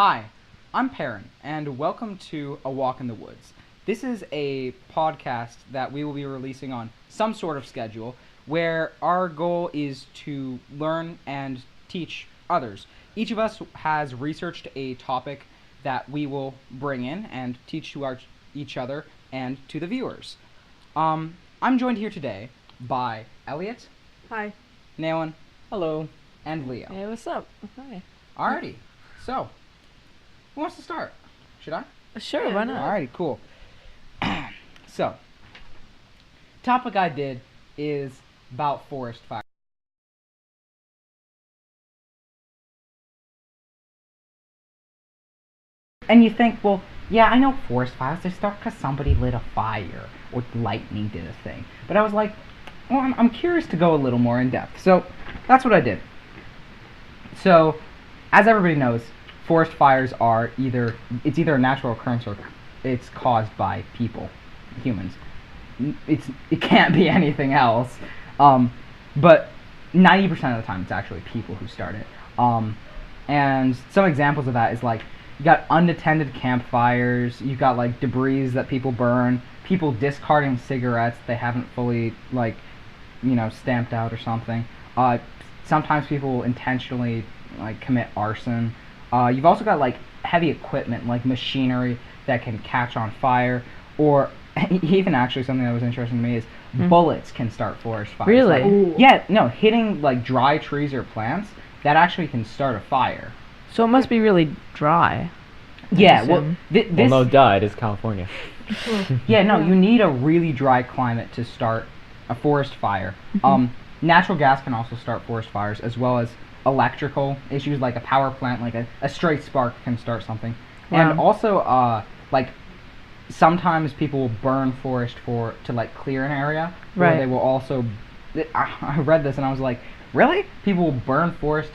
Hi, I'm Perrin, and welcome to A Walk in the Woods. This is a podcast that we will be releasing on some sort of schedule where our goal is to learn and teach others. Each of us has researched a topic that we will bring in and teach to each other and to the viewers. I'm joined here today by Elliot. Hi. Nalin. Hello. And Leo. Hey, what's up? Hi. Alrighty, so who wants to start? Should I? Sure, Yeah, why not? Alrighty, cool. So, topic I did is about forest fire. And you think, well, yeah, I know forest fires, they start because somebody lit a fire or lightning did a thing. But I was like, well, I'm curious to go a little more in depth. So, that's what I did. So, as everybody knows, forest fires are either a natural occurrence or it's caused by people, humans. It can't be anything else. But 90% of the time, it's actually people who start it. And some examples of that is like you got unattended campfires. You got like debris that people burn. People discarding cigarettes they haven't fully stamped out or something. Sometimes people will intentionally commit arson. You've also got like heavy equipment, like machinery that can catch on fire, or even actually something that was interesting to me is bullets can start forest fires. Really? Hitting like dry trees or plants that actually can start a fire. So it must be really dry. Yeah, well, no duh, it is California. Yeah, no, you need a really dry climate to start a forest fire. Natural gas can also start forest fires, as well as electrical issues like a power plant, like a stray spark can start something. Wow. And also, sometimes people will burn forest to clear an area. Right. Or they will also, I read this and I was like, really? People will burn forest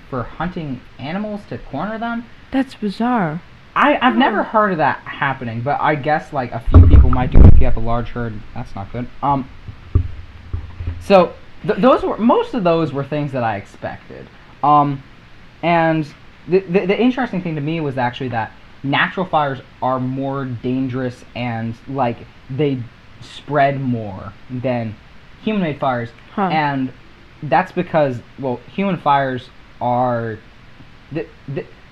for hunting animals to corner them? That's bizarre. I've never heard of that happening, but I guess like a few people might do it if you have a large herd. That's not good. So most of those were things that I expected. And the interesting thing to me was actually that natural fires are more dangerous and they spread more than human-made fires. And that's because, well, human fires are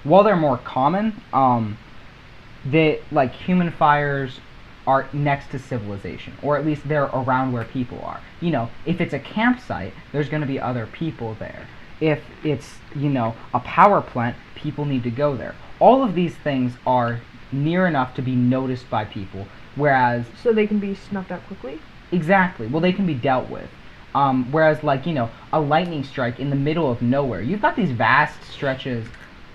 while they're more common, human fires are next to civilization, or at least they're around where people are. If it's a campsite, there's going to be other people there. If it's, a power plant, people need to go there. All of these things are near enough to be noticed by people, whereas... So they can be snuffed out quickly? Exactly. Well, they can be dealt with. Whereas, a lightning strike in the middle of nowhere, you've got these vast stretches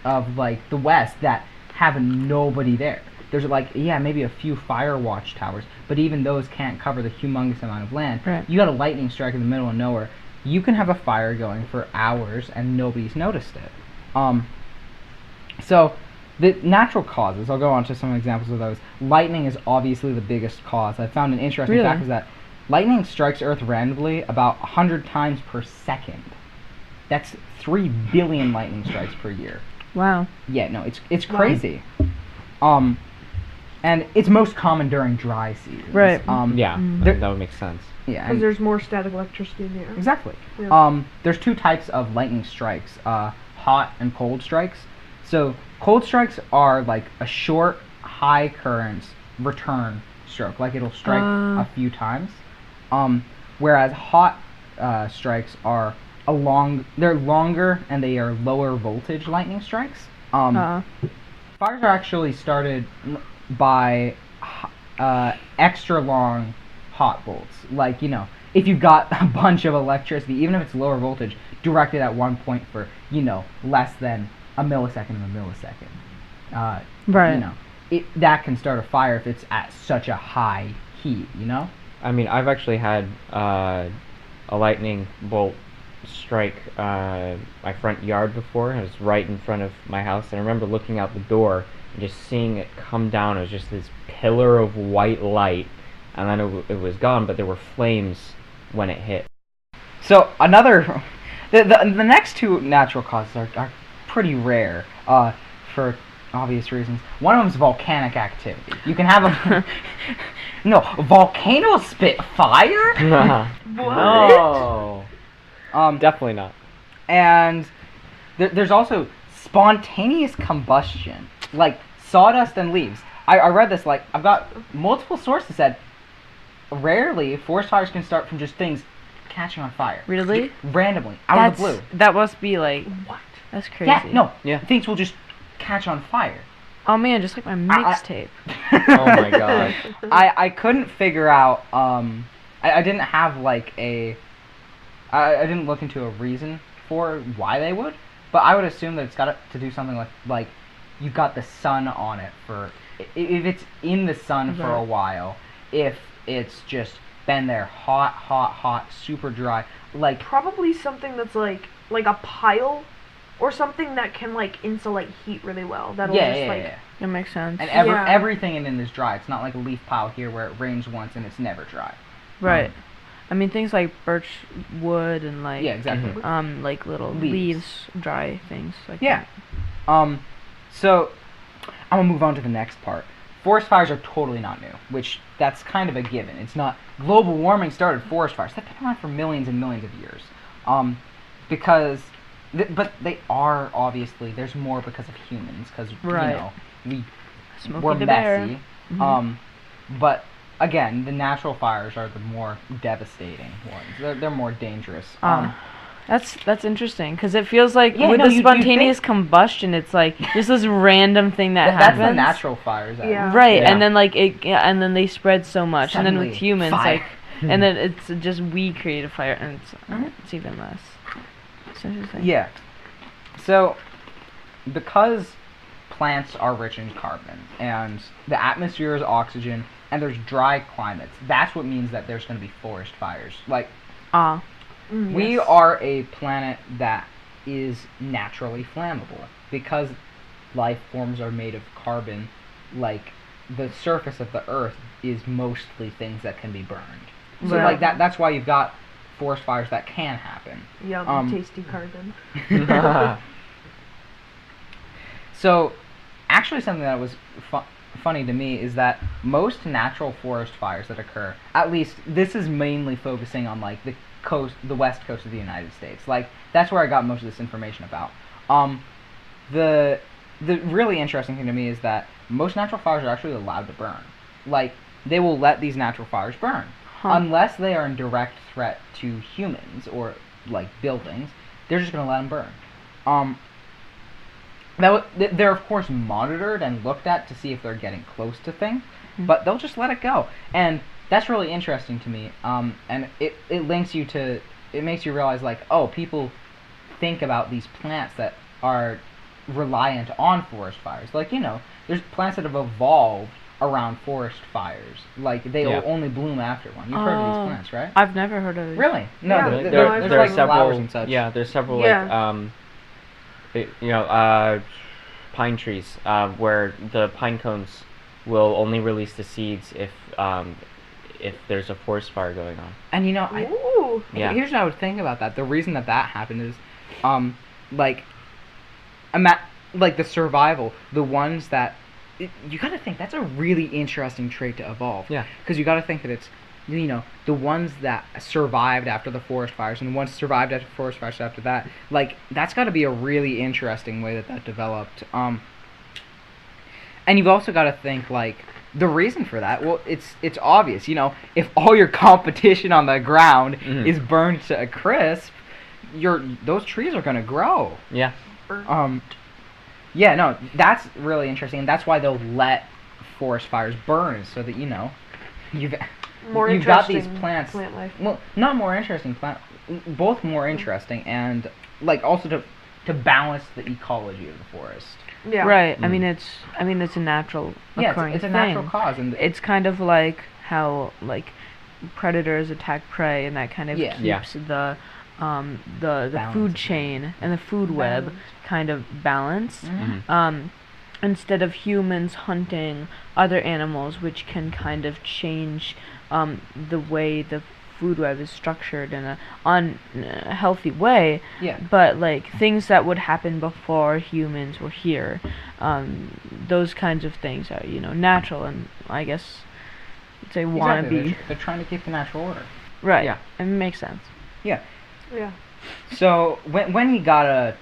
of, the West that have nobody there. There's, maybe a few fire watch towers, but even those can't cover the humongous amount of land. Right. You got a lightning strike in the middle of nowhere. You can have a fire going for hours and nobody's noticed it. So, the natural causes, I'll go on to some examples of those. Lightning is obviously the biggest cause. I found an interesting fact is that lightning strikes Earth randomly about 100 times per second. That's 3 billion lightning strikes per year. Wow. Yeah, no, it's crazy. And it's most common during dry seasons. Right. That would make sense. Yeah. Because there's more static electricity in the air. Exactly. Yeah. There's two types of lightning strikes, hot and cold strikes. So cold strikes are like a short, high current return stroke. It'll strike a few times. Whereas hot strikes are they're longer and they are lower voltage lightning strikes. Fires are actually started by extra long hot bolts. If you've got a bunch of electricity, even if it's lower voltage, directed at one point for, less than a millisecond of a millisecond. Right. That can start a fire if it's at such a high heat, I mean, I've actually had a lightning bolt strike my front yard before. It was right in front of my house, and I remember looking out the door and just seeing it come down. It was just this pillar of white light, and then it was gone, but there were flames when it hit. So the next two natural causes are pretty rare. For obvious reasons. One of them is volcanic activity. You can have a no, volcanoes spit fire. No. Um, Definitely not. and there's also spontaneous combustion, like sawdust and leaves. I read this, like, I've got multiple sources said rarely forest fires can start from just things catching on fire. Really? Randomly, out of the blue. That must be like, What? that's crazy. Yeah, no. Yeah. Things will just catch on fire. Oh man, just like my mixtape. Oh my god. I couldn't figure out, I didn't have, like, I didn't look into a reason for why they would, but I would assume that it's got to do something like you've got the sun on it for, if it's in the sun for a while, if it's just been there hot, super dry, like, Probably something that's like a pile or something that can like insulate heat really well. That'll just yeah. That makes sense. And Yeah. everything in it is dry. It's not like a leaf pile here where it rains once and it's never dry. Right. I mean, things like birch wood and like Yeah, exactly. like little Leaves. leaves, dry things like Yeah. that. So I'm gonna move on to the next part. Forest fires are totally not new, which that's kind of a given. It's not global warming started forest fires. They've been around for millions and millions of years. But they are obviously there's more because of humans because Right. you know Smokey we're the Bear. messy. Mhm. But again, the natural fires are the more devastating ones. They're more dangerous. That's interesting because it feels like Yeah, with no, the you'd spontaneous think- combustion, it's like just this random thing that That's happens. the natural fires. Yeah. Right, Yeah. and then like and then they spread so much, and then with Suddenly, humans, fire. like, and then it's just we create a fire, and it's even less. It's interesting. Yeah. So, because plants are rich in carbon, and the atmosphere is oxygen, and there's dry climates, that's what means that there's going to be forest fires. Like, we Yes. are a planet that is naturally flammable. Because life forms are made of carbon, like, the surface of the earth is mostly things that can be burned. So, Yeah. like, that's why you've got forest fires that can happen. Yum, tasty carbon. So, actually, something that was funny to me is that most natural forest fires that occur, at least this is mainly focusing on like the west coast of the United States. Like that's where I got most of this information about. The really interesting thing to me is that most natural fires are actually allowed to burn. Like they will let these natural fires burn unless they are in direct threat to humans or like buildings. They're just gonna let them burn. They're of course monitored and looked at to see if they're getting close to things, but they'll just let it go, and that's really interesting to me. And it links you to, it makes you realize like, oh, people think about these plants that are reliant on forest fires. Like there's plants that have evolved around forest fires. Like they will only bloom after one. You've heard of these plants, right? I've never heard of it. Really? No, Yeah. there's there are like several flowers and such. Yeah, there's several Yeah. pine trees where the pine cones will only release the seeds if there's a forest fire going on. And Ooh. Yeah. here's what I would think about that. The reason that happened is, like the survival, the ones that you got to think that's a really interesting trait to evolve. Yeah. Because you got to think that it's the ones that survived after the forest fires and the ones survived after forest fires after that. Like that's got to be a really interesting way that developed. And you've also got to think like the reason for that. Well, it's obvious. If all your competition on the ground is burned to a crisp, those trees are gonna grow. Yeah. Yeah, no, that's really interesting, and that's why they'll let forest fires burn, so that you've got these plants. Plant life. Well, not more interesting both more interesting, and like also to balance the ecology of the forest. Yeah. Right. I mean, it's a natural occurring it's a thing. natural cause, and It's kind of like how like predators attack prey, and that kind of Yeah. keeps the Balance. food chain and the food web Balance. kind of balanced. Mhm. Instead of humans hunting other animals, which can kind of change the way the food web is structured in a unhealthy way. Yeah. But like things that would happen before humans were here, those kinds of things are natural, and I guess they want to Exactly. be They're trying to keep the natural order. right. Yeah. It makes sense. Yeah. Yeah. So when you gotta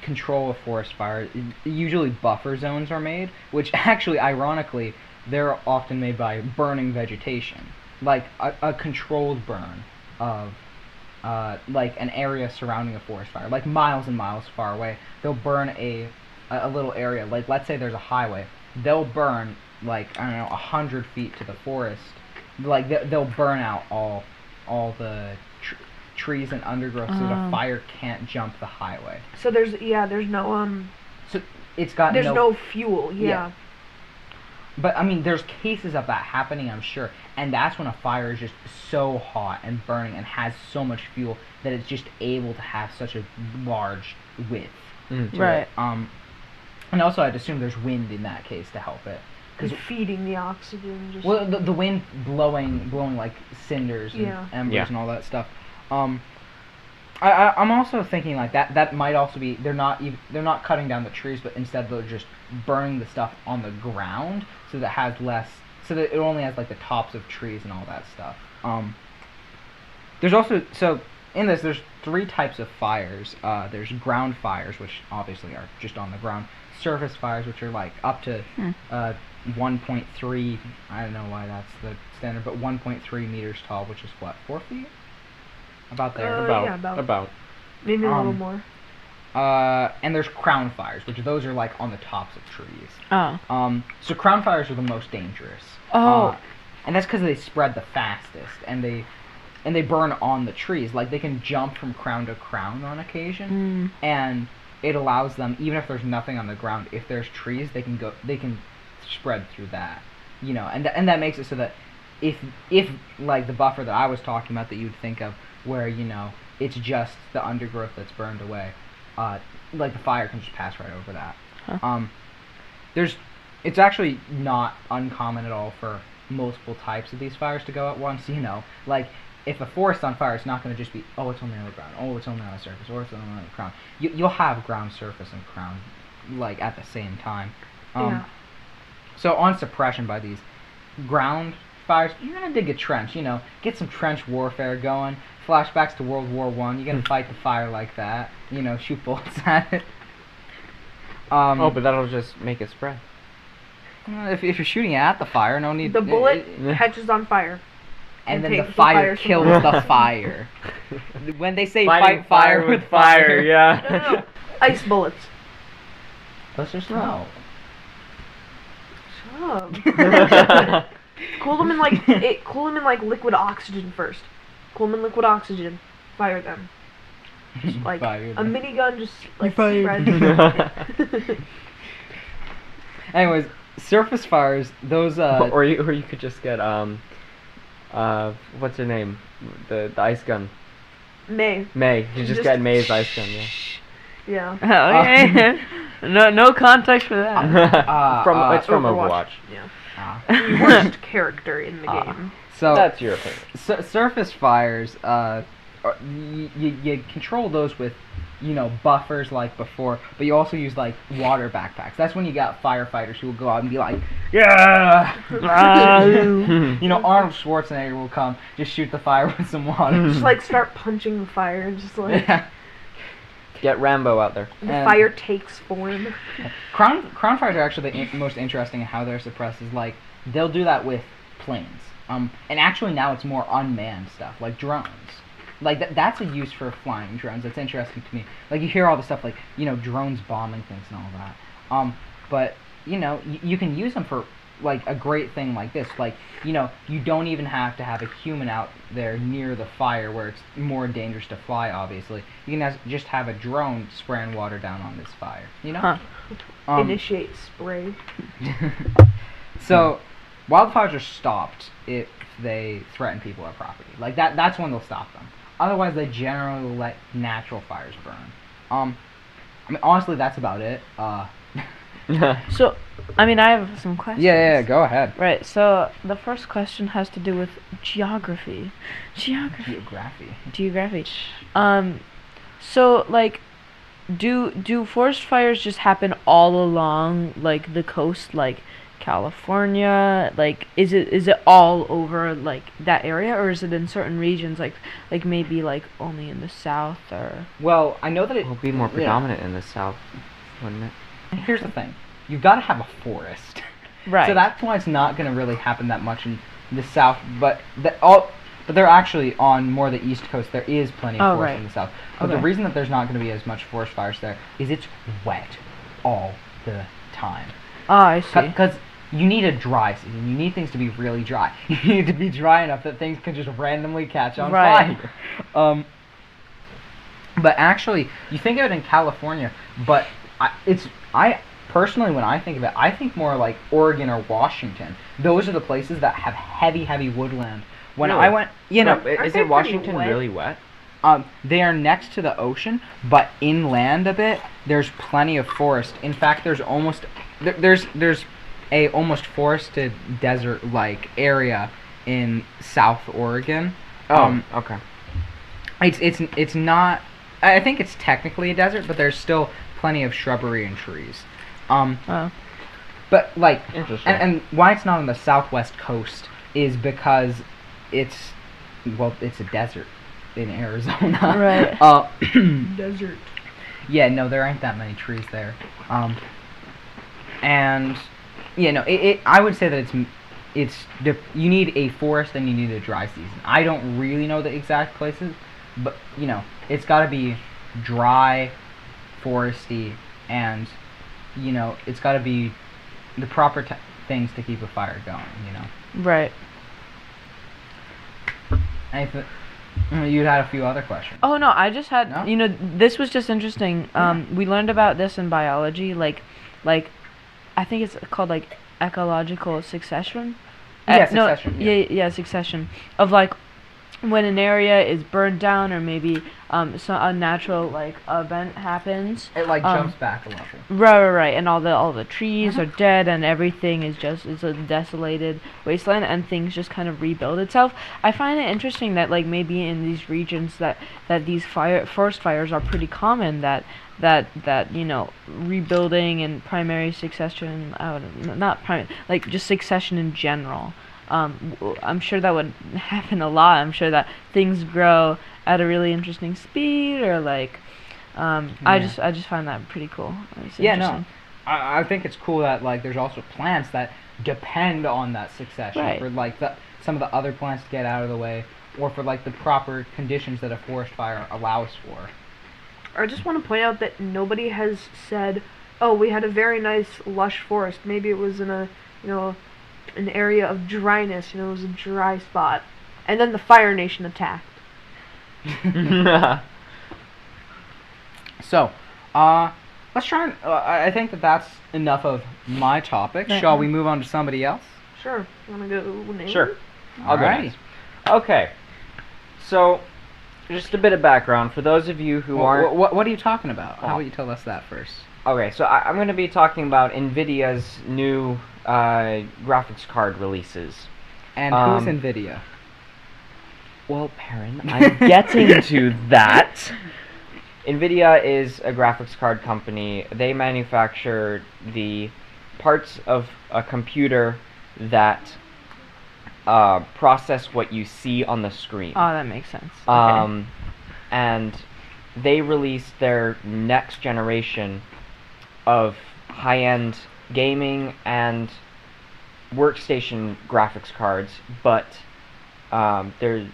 control a forest fire, usually buffer zones are made, which actually ironically they're often made by burning vegetation, like a controlled burn of like an area surrounding a forest fire, like miles and miles far away. They'll burn a little area, like let's say there's a highway. They'll burn like 100 feet to the forest. Like they'll burn out all the trees and undergrowth so the fire can't jump the highway. So there's no So it's got there's no fuel. Yeah. But I mean, there's cases of that happening, I'm sure, and that's when a fire is just so hot and burning and has so much fuel that it's just able to have such a large width. To Right. it. And also, I'd assume there's wind in that case to help it. Because feeding the oxygen. Just Well, the wind blowing like cinders and embers Yeah. and all that stuff. I'm also thinking like that might also be they're not cutting down the trees, but instead they're just burning the stuff on the ground so that has less, so that it only has like the tops of trees and all that stuff. There's also, so in this there's 3 types of fires. There's ground fires, which obviously are just on the ground. Surface fires, which are like up to 1.3, I don't know why that's the standard, but 1.3 meters tall, which is what, 4 feet? About there. About. maybe a little more. And there's crown fires, which those are like on the tops of trees. Oh. So crown fires are the most dangerous. Oh. And that's because they spread the fastest, and they burn on the trees. Like they can jump from crown to crown on occasion, and it allows them, even if there's nothing on the ground, if there's trees, they can spread through that, and that makes it so that if like the buffer that I was talking about that you'd think of, where it's just the undergrowth that's burned away, like the fire can just pass right over that. Huh. It's actually not uncommon at all for multiple types of these fires to go at once. Like if a forest's on fire, it's not going to just be, oh, it's only on the ground, oh, it's only on the surface, or it's only on the ground. You'll have ground surface and ground like at the same time. Yeah. So on suppression by these ground fires, you're gonna dig a trench. Get some trench warfare going. Flashbacks to World War I. You're gonna fight the fire like that. Shoot bullets at it. But that'll just make it spread. If you're shooting at the fire, no need. The bullet catches on fire. and then the takes the fire fire kills the fire. When they say Fighting fight fire with fire, yeah. No. Ice bullets. Those are snow. Shut up. Cool them in like liquid oxygen first. Cool them in liquid oxygen. Fire them. Just like Fire a them. minigun, just like fired. spread. Anyways, surface fires, those or you could just get what's her name? The ice gun. May. May. You just get May's ice gun, yeah. Yeah. Okay. No context for that. It's from Overwatch. Yeah. The worst character in the game. So That's your opinion. surface fires, you control those with, buffers like before, but you also use like water backpacks. That's when you got firefighters who will go out and be like, yeah, Arnold Schwarzenegger will come, just shoot the fire with some water. Just like start punching the fire and just like Yeah. Get Rambo out there. the fire takes form. Crown fires are actually the most interesting in how they're suppressed. Is like they'll do that with planes. And actually now it's more unmanned stuff like drones. Like that's a use for flying drones. That's interesting to me. Like you hear all the stuff like drones bombing things and all that. But you can use them for like a great thing like this. Like you don't even have to have a human out there near the fire where it's more dangerous to fly. Obviously, you can just have a drone spraying water down on this fire. Huh. Initiate spray. So wildfires are stopped if they threaten people or property. Like that's when they'll stop them. Otherwise, they generally will let natural fires burn. I mean, honestly, that's about it. So, I mean, I have some questions. Yeah, go ahead. Right. So the first question has to do with geography. Geography. So like, do forest fires just happen all along like the coast, like California? Like, is it all over like that area, or is it in certain regions, like maybe like only in the south or? Well, I know that It'll be more predominant in the south, wouldn't it? Here's the thing: you've got to have a forest. Right. So that's why it's not going to really happen that much in the south. But they're actually on more the east coast. There is plenty of forest in the south. But the reason that there's not going to be as much forest fires there is it's wet all the time. Oh, I see. Because you need a dry season. You need things to be really dry. You need to be dry enough that things can just randomly catch on fire. But actually, you think of it in California, but I personally, when I think of it, I think more like Oregon or Washington. Those are the places that have heavy woodland. When I went, is it Washington really wet? They are next to the ocean, but inland a bit, there's plenty of forest. In fact, there's a almost forested desert-like area in South Oregon. Okay. It's not. I think it's technically a desert, but there's still plenty of shrubbery and trees. But like, and why it's not on the southwest coast is because it's a desert in Arizona. Right. Desert. Yeah, no, there aren't that many trees there. And I would say that you need a forest and you need a dry season. I don't really know the exact places, but it's got to be dry, foresty, and it's got to be the proper things to keep a fire going. Right. You'd had a few other questions. Oh no, I just had No? This was just interesting. We learned about this in biology, like I think it's called like ecological succession. Succession. Yeah, succession of like when an area is burned down or maybe a natural like event happens. It like jumps back a level. Right, and all the trees are dead and everything is a desolated wasteland and things just kind of rebuild itself. I find it interesting that like maybe in these regions that these forest fires are pretty common, that rebuilding and primary succession, like just succession in general. I'm sure that would happen a lot. I'm sure that things grow at a really interesting speed, or like, I just find that pretty cool. I think it's cool that like there's also plants that depend on that succession for like some of the other plants to get out of the way, or for like the proper conditions that a forest fire allows for. I just want to point out that nobody has said, "Oh, we had a very nice lush forest. Maybe it was in a an area of dryness. It was a dry spot, and then the Fire Nation attacked." So, let's try and. I think that's enough of my topic. Right. Shall we move on to somebody else? Sure. You want to go name? Sure. I'll go Alrighty. next. Okay. So, just a bit of background for those of you who aren't. What are you talking about? How about you tell us that first? Okay, so I'm going to be talking about NVIDIA's new graphics card releases. And who's NVIDIA? Well, Perrin, I'm getting to that. NVIDIA is a graphics card company. They manufacture the parts of a computer that process what you see on the screen. Oh, that makes sense. Okay. And they released their next generation of high-end gaming and workstation graphics cards, but they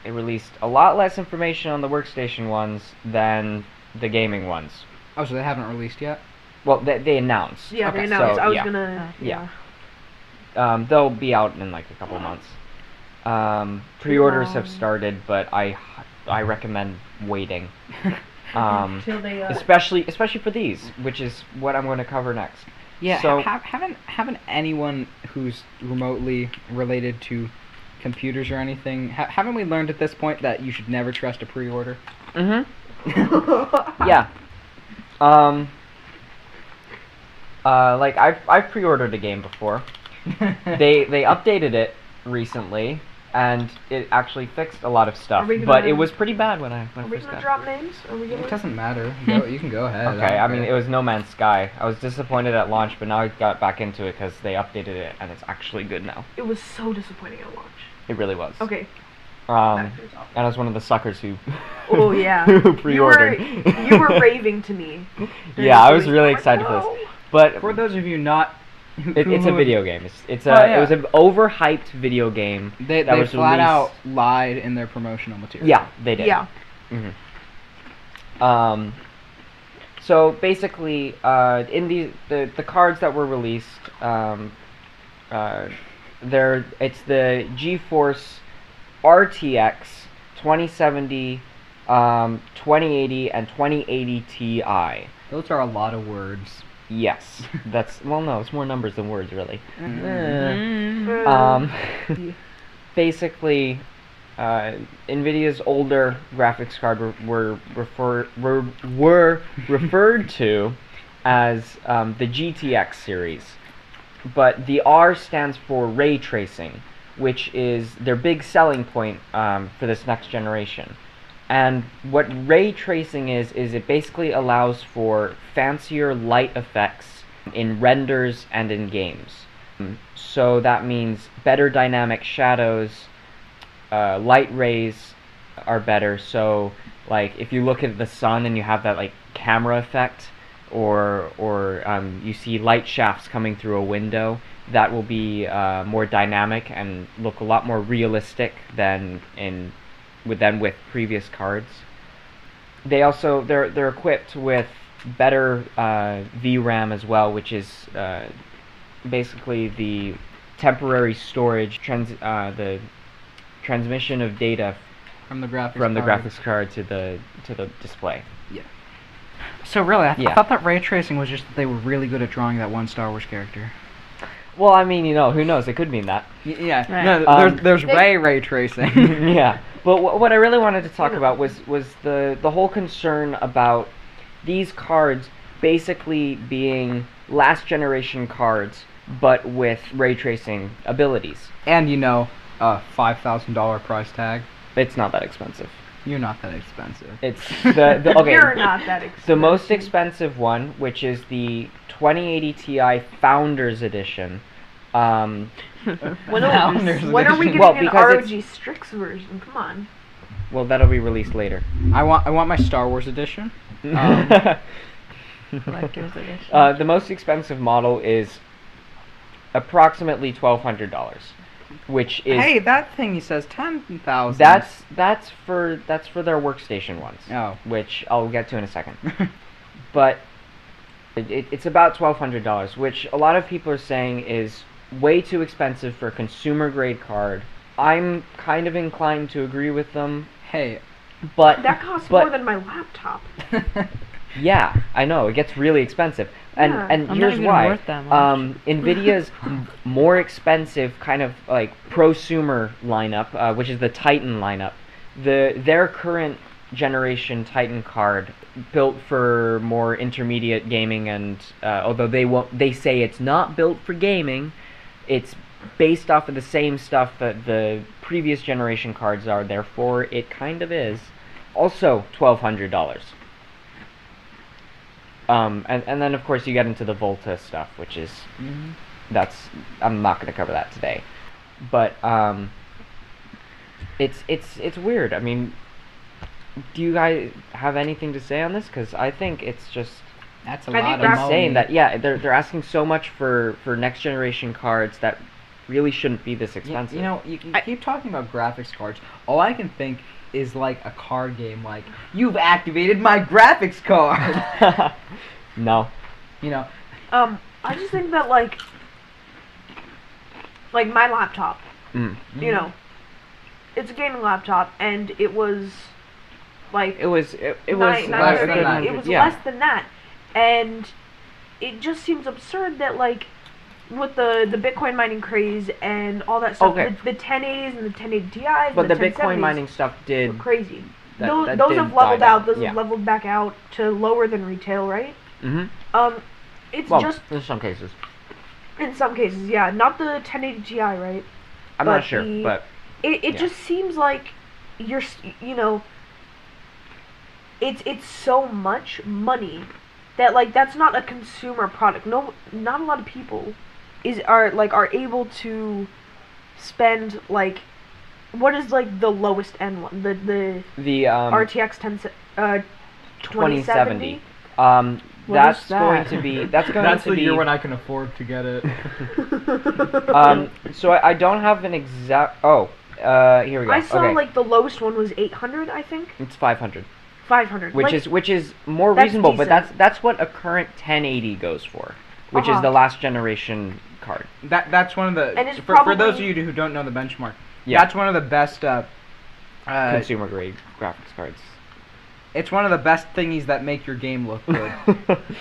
released a lot less information on the workstation ones than the gaming ones. Oh, so they haven't released yet? Well, they announced. Yeah, Okay, they announced. so, I was yeah. gonna. Yeah. They'll be out in like a couple months. Pre-orders have started, but I recommend waiting. Till they, especially for these, which is what I'm going to cover next. Yeah. So haven't anyone who's remotely related to computers or anything, haven't we learned at this point that you should never trust a pre-order? Mm-hmm. Yeah. Like I've pre-ordered a game before. They updated it recently, and it actually fixed a lot of stuff. But it was pretty bad when I Are we first gonna got drop names? Are we gonna? It doesn't matter. You can go ahead. it. Okay, I mean it was No Man's Sky. I was disappointed at launch, but now I got back into it because they updated it, and it's actually good now. It was so disappointing at launch. It really was. Okay. And I was one of the suckers who. Oh yeah. who pre-ordered. You were raving to me. Yeah, I was really excited for No. this. But For those of you not, it's a video game. It yeah. was an overhyped video game. They that was flat released- out lied in their promotional material. Yeah, they did. Yeah. So basically, in the cards that were released, it's the GeForce RTX 2070, 2080, and 2080 Ti. Those are a lot of words. Yes, no, it's more numbers than words, really. Basically, NVIDIA's older graphics card were referred to as the GTX series, but the R stands for ray tracing, which is their big selling point for this next generation. And what ray tracing is it basically allows for fancier light effects in renders and in games. So that means better dynamic shadows, light rays are better. So like if you look at the sun and you have that like camera effect, or you see light shafts coming through a window, that will be more dynamic and look a lot more realistic than with previous cards. They also they're equipped with better VRAM as well, which is basically the temporary storage the transmission of data From the graphics card to the display. Yeah. So really, I Yeah. thought that ray tracing was just that they were really good at drawing that one Star Wars character. Well, I mean, who knows? It could mean that. Yeah. Right. No, there's ray tracing. Yeah, but what I really wanted to talk about was the whole concern about these cards basically being last generation cards, but with ray tracing abilities. And $5,000 price tag. It's not that expensive. You're not that expensive. It's the okay. You're not that expensive. The most expensive one, which is the 2080 Ti Founders Edition. When are we Founders getting Well, an because ROG Strix version? Come on. Well, that'll be released later. I want my Star Wars edition. Collector's edition. The most expensive model is approximately $1,200, which is Hey, that thing he says 10,000. that's for their workstation ones. Oh. Which I'll get to in a second. But it's about $1,200, which a lot of people are saying is way too expensive for a consumer grade card. I'm kind of inclined to agree with them, Hey. but That costs but- more than my laptop. Yeah, I know, it gets really expensive. And Yeah. and I'm here's not even why. worth that much. Nvidia's more expensive kind of like prosumer lineup, which is the Titan lineup. Their current generation Titan card built for more intermediate gaming, and although they say it's not built for gaming, it's based off of the same stuff that the previous generation cards are, therefore it kind of is. Also $1,200. And then of course you get into the Volta stuff, which is I'm not going to cover that today. But it's weird. I mean, do you guys have anything to say on this? Because I think it's just That's a I lot think of insane money. that they're asking so much for next generation cards that really shouldn't be this Y- expensive. you keep talking about graphics cards. All I can think is like a card game, like, you've activated my graphics card. No. I just think that like my laptop, Mm. it's a gaming laptop, and it was like It was nine- less 930. than- It was yeah. less than that, and it just seems absurd that like with the Bitcoin mining craze and all that stuff, Okay. the 1080s and the 1080 Ti's, But and the the Bitcoin 1070s mining stuff were did. crazy. that Those did have leveled die out. down, Those yeah. have leveled back out to lower than retail, right? Mhm. It's Well, just in some cases. in some cases, yeah, not the 1080 Ti, right? I'm But not sure, but It yeah. just seems like it's so much money that like that's not a consumer product. No, not a lot of people are able to spend like what is like the lowest end one, the the RTX 2070. What That's is that? going to be that's the be year when I can afford to get it. So I don't have an exact. Here we go. I saw okay. like the lowest one was 800, I think. It's 500, 500. which like, is more that's reasonable, but decent. that's what a current 1080 goes for, which is Uh-huh. the last generation card. That's one of the And it's for those of probably- you who don't know the benchmark. Yeah. That's one of the best. Consumer grade graphics cards. It's one of the best thingies that make your game look good.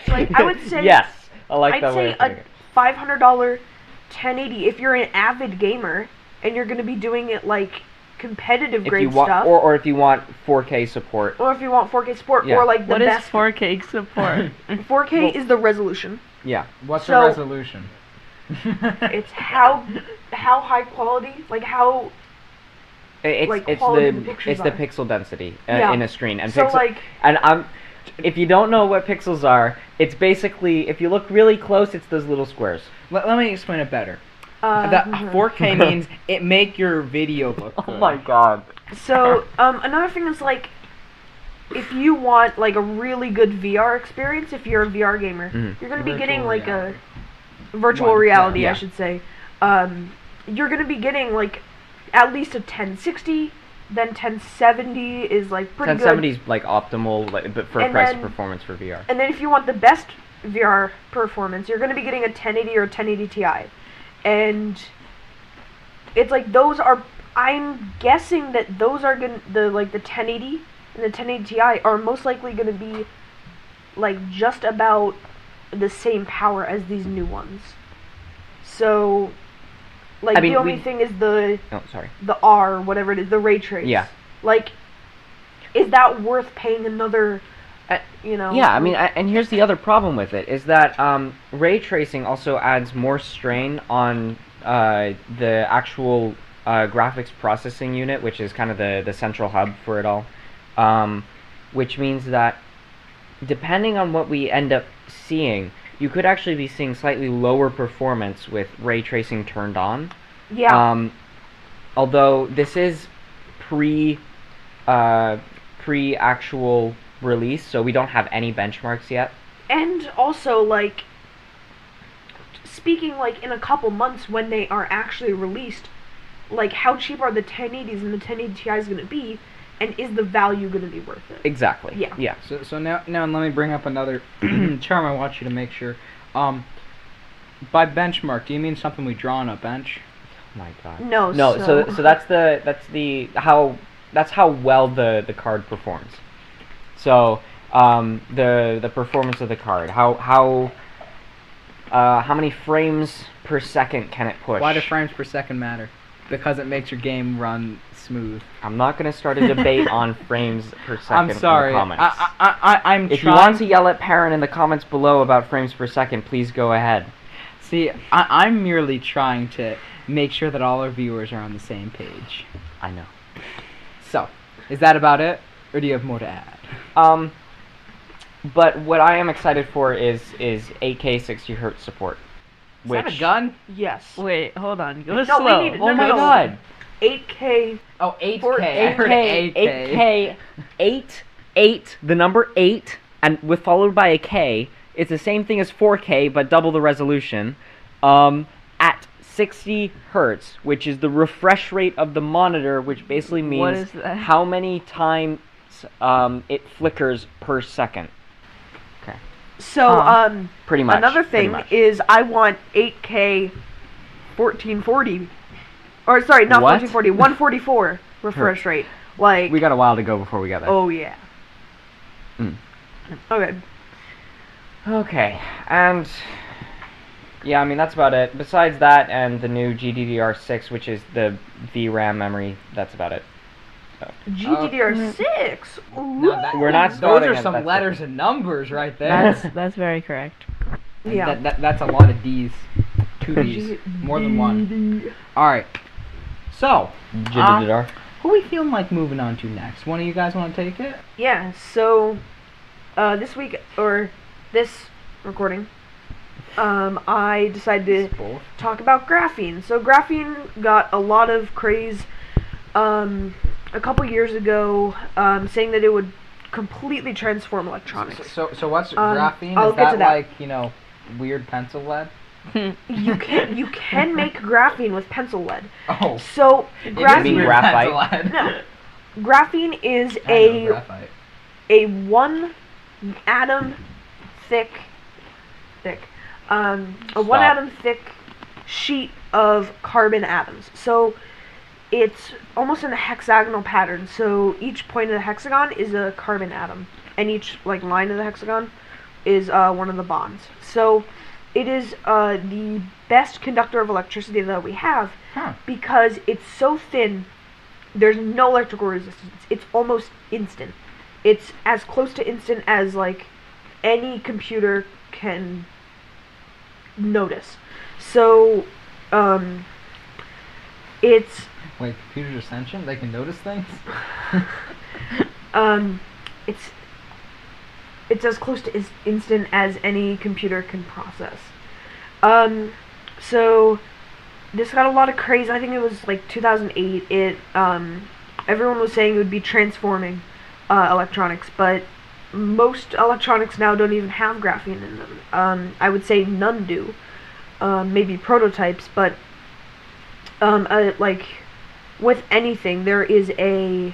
Like, I would say- yes, I like I'd that way say of putting a it. $500 1080 if you're an avid gamer and you're going to be doing it like competitive If grade you want, stuff, or if you want 4K support. or if you want 4K support, Yeah. or like the What is best 4K support? 4K Well- is the resolution. Yeah. What's So- the resolution? It's how high quality, like how like, quality the pictures it's the are. pixel density Yeah. in a screen, and so pixel, like and if you don't know what pixels are, it's basically, if you look really close, it's those little squares. Let me explain it better. uh, The 4K means it make your video look good. Oh my god. So another thing is like if you want like a really good VR experience, if you're a VR gamer, Mhm. you're gonna be Virtual getting like reality. a virtual One, reality, yeah. I should say. You're gonna be getting like at least a 1060, then 1070 is like pretty 1070 good. is like optimal, like, but for And price then- performance for VR. And then if you want the best VR performance, you're gonna be getting a 1080 or a 1080 Ti, and it's like those are. I'm guessing that those are gonna the 1080 and the 1080 Ti are most likely gonna be like just about the same power as these new ones. So, like I mean, the only we- thing is the Oh, sorry. R, whatever it is, the ray trace. Yeah. Like, is that worth paying another? You know. Yeah, I mean, and here's the other problem with it, is that ray tracing also adds more strain on the actual graphics processing unit, which is kind of the central hub for it all, which means that depending on what we end up seeing, you could actually be seeing slightly lower performance with ray tracing turned on. Yeah. Although this is pre-actual release, so we don't have any benchmarks yet. And also, like, speaking, like, in a couple months when they are actually released, like, how cheap are the 1080s and the 1080 Ti's going to be, and is the value going to be worth it? Exactly. Yeah. Yeah. So now let me bring up another term I want you to make sure. By benchmark, do you mean something we draw on a bench? Oh my god. No, No. so- So that's how well the card performs. So the performance of the card, how many frames per second can it push? Why do frames per second matter? Because it makes your game run smooth. I'm not gonna start a debate on frames per second I'm sorry. in the comments. I'm If you trying. want to yell at Perrin in the comments below about frames per second, please go ahead. See, I'm merely trying to make sure that all our viewers are on the same page. I know. So, is that about it, or do you have more to add? But what I am excited for is 8K 60Hz support. Is that a gun? Yes. Wait, hold on. Go No, slow. we need- Oh no, my no. god. 8K. Oh, 8K. For I heard 8K. 8, the number 8, and with followed by a K, it's the same thing as 4K, but double the resolution, at 60 hertz, which is the refresh rate of the monitor, which basically means What is that? how many times it flickers per second. Okay. So, Pretty much. another pretty thing much. is I want 8K 1440. Or, sorry, not What? 1440, 144 refresh rate. Like, We got a while to go before we get there. oh, yeah. Mm. Okay. Okay, and yeah, I mean that's about it. Besides that and the new GDDR6, which is the VRAM memory, that's about it. GDDR6? Now that- We're not Those starting are at some that letters and numbers right there. That's very correct. And Yeah. That's a lot of D's. 2 D's. More than one. Alright. So, Jiddididar. who we feeling like moving on to next? One of you guys want to take it? Yeah, so this week, or this recording, I decided to Both. talk about graphene. So graphene got a lot of craze a couple years ago, saying that it would completely transform electronics. So what's graphene? I'll Is get that to that. like, weird pencil lead? You can make graphene with pencil lead. Oh. So mean graphene, graphite? Pencil lead. no, graphene is I know graphite. a 1 atom thick, a 1 atom thick sheet of carbon atoms. So it's almost in a hexagonal pattern. So each point of the hexagon is a carbon atom, and each line of the hexagon is one of the bonds. So it is the best conductor of electricity that we have, because it's so thin. There's no electrical resistance. It's almost instant. It's as close to instant as any computer can notice. So it's Wait, computers are sentient? They can notice things? it's as close to instant as any computer can process. So this got a lot of craze. I think it was 2008. It everyone was saying it would be transforming electronics, but most electronics now don't even have graphene in them. I would say none do. Maybe prototypes, but with anything there is a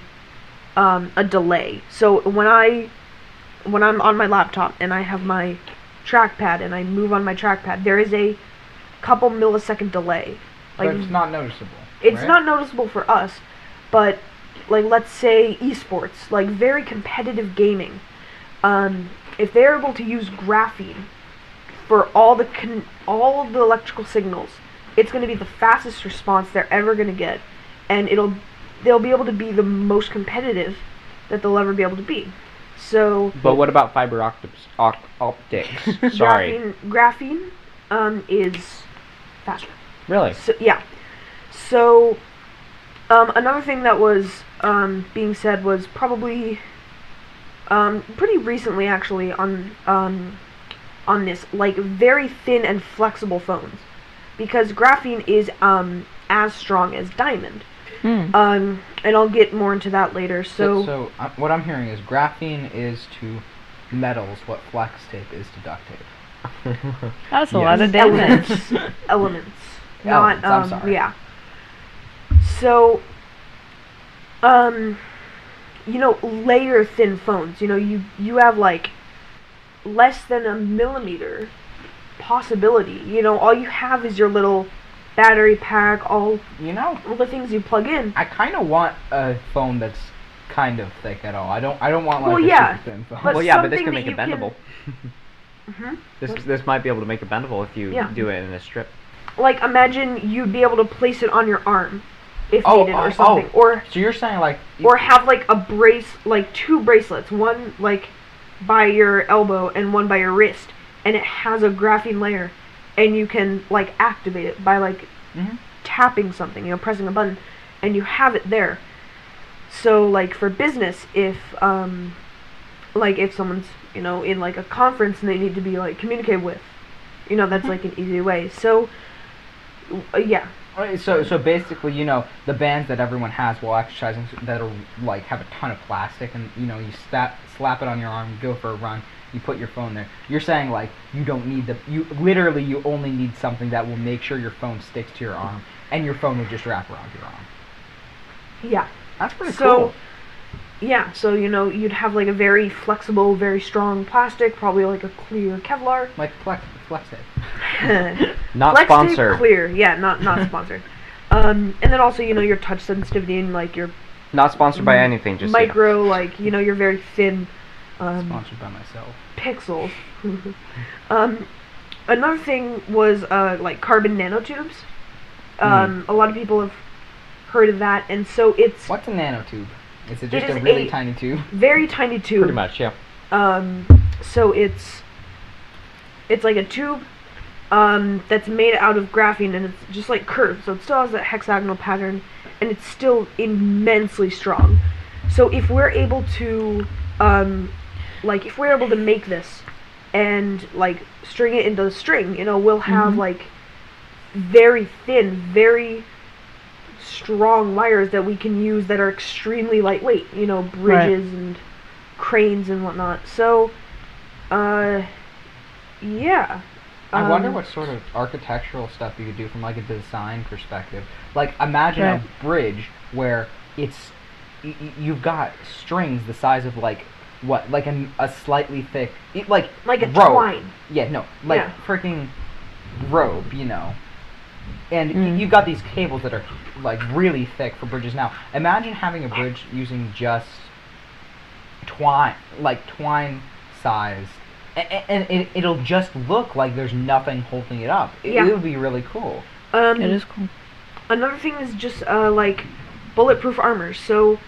delay. So when I'm on my laptop and I have my trackpad and I move on my trackpad, there is a couple millisecond delay. But it's not noticeable. It's right? not noticeable for us, but let's say esports, very competitive gaming. If they're able to use graphene for all of the electrical signals, it's going to be the fastest response they're ever going to get, and they'll be able to be the most competitive that they'll ever be able to be. So, But what about fiber optics? Sorry. Graphene is faster. Really? So yeah. So another thing that was being said was probably pretty recently actually on this, very thin and flexible phones, because graphene is as strong as diamond. And I'll get more into that later. So what I'm hearing is graphene is to metals what flex tape is to duct tape. That's a lot of damage. Elements. Elements, Not I'm sorry. yeah. So layer thin phones, you have less than a millimeter possibility. All you have is your little battery pack, all the things you plug in. I kind of want a phone that's kind of thick at all. I don't want Well, a yeah, super thin phone. but Well, yeah, but this something can make that it bendable. This might be able to make it bendable if you Yeah. do it in a strip. Imagine you'd be able to place it on your arm if needed or something. Or So you're saying or have a brace, 2 bracelets, one by your elbow and one by your wrist, and it has a graphene layer, and you can activate it by tapping something, pressing a button, and you have it there. So for business, if if someone's in a conference and they need to be communicated with, that's an easy way. So yeah. Alright, so basically, the bands that everyone has while exercising that'll have a ton of plastic, and you slap it on your arm, go for a run, you put your phone there. You're saying you don't need you only need something that will make sure your phone sticks to your arm, and your phone will just wrap around your arm. Yeah. That's pretty cool. Yeah, so you'd have a very flexible, very strong plastic, probably a clear Kevlar. Like flex tape. Not Flex sponsored. tape, clear, yeah, not sponsored. And then also your touch sensitivity and your Not sponsored by anything, just micro, your very thin Sponsored by myself. pixels. Another thing was carbon nanotubes. A lot of people have heard of that, and so it's What's a nanotube? Is it just is a really a- tiny tube? very tiny tube. Pretty much, yeah. So it's it's like a tube that's made out of graphene, and it's just like curved, so it still has that hexagonal pattern, and it's still immensely strong. So if we're able to if we're able to make this and like string it into the string, we'll have like very thin, very strong wires that we can use that are extremely lightweight, bridges and cranes and whatnot. So yeah. I wonder what sort of architectural stuff you could do from like a design perspective. Like imagine a bridge where it's you've got strings the size of like what, like a slightly thick, like a rope. twine. Yeah, no, like freaking rope, And you've got these cables that are like really thick for bridges. Now, imagine having a bridge using just twine size, and it'll just look like there's nothing holding it up. It would be really cool. It is cool. Another thing is just like bulletproof armor. So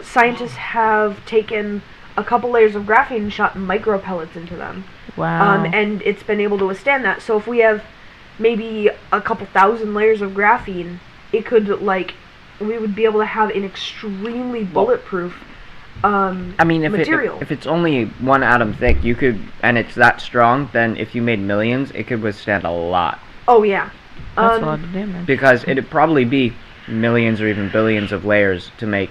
scientists have taken a couple layers of graphene and shot micro pellets into them. Wow. And it's been able to withstand that. So if we have maybe a couple thousand layers of graphene, it could we would be able to have an extremely bulletproof material. If it's only 1 atom thick, you could, and it's that strong, then if you made millions, it could withstand a lot. Oh yeah. That's a lot of damage. Because it'd probably be millions or even billions of layers to make.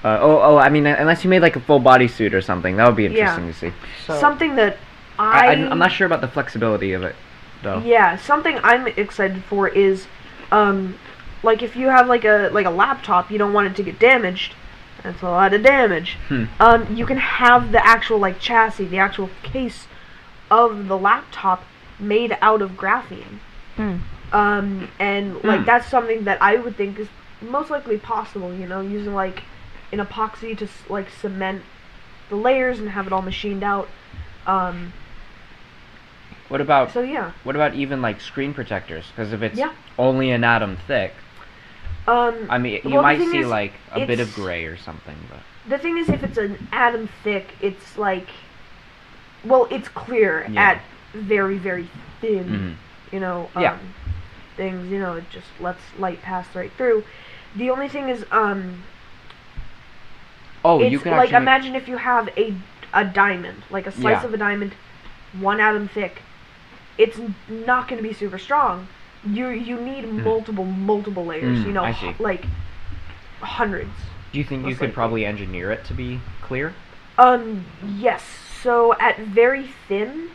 Unless you made like a full bodysuit or something, that would be interesting to see. So something that I'm not sure about the flexibility of it, though. Yeah, something I'm excited for is, like if you have like a laptop, you don't want it to get damaged. That's a lot of damage. You can have the actual like chassis, the actual case of the laptop made out of graphene. And like that's something that I would think is most likely possible, using like an epoxy to like cement the layers and have it all machined out. What about What about even like screen protectors? Because if it's Yeah. only an atom thick, you might see like a bit of it's- gray or something. But The thing is, if it's an atom thick, it's like, well, it's clear at very, very thin, things, it just lets light pass right through. The only thing is, it's you can like, actually imagine if you have a diamond, like a slice of a diamond, 1 atom thick, it's not going to be super strong. You need multiple layers, I see. like hundreds. Do you think you most could likely. probably engineer it to be clear? Yes. So at very thin,